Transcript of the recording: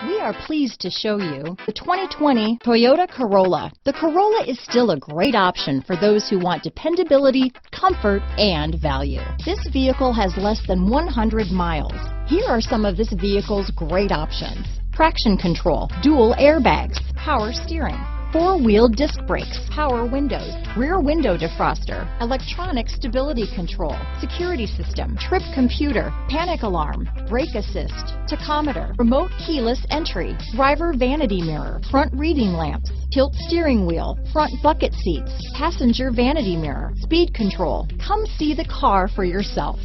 We are pleased to show you the 2020 Toyota Corolla. The Corolla is still a great option for those who want dependability, comfort, and value. This vehicle has less than 100 miles. Here are some of this vehicle's great options: traction control, dual airbags, power steering, four-wheel disc brakes, power windows, rear window defroster, electronic stability control, security system, trip computer, panic alarm, brake assist, tachometer, remote keyless entry, driver vanity mirror, front reading lamps, tilt steering wheel, front bucket seats, passenger vanity mirror, speed control. Come see the car for yourself.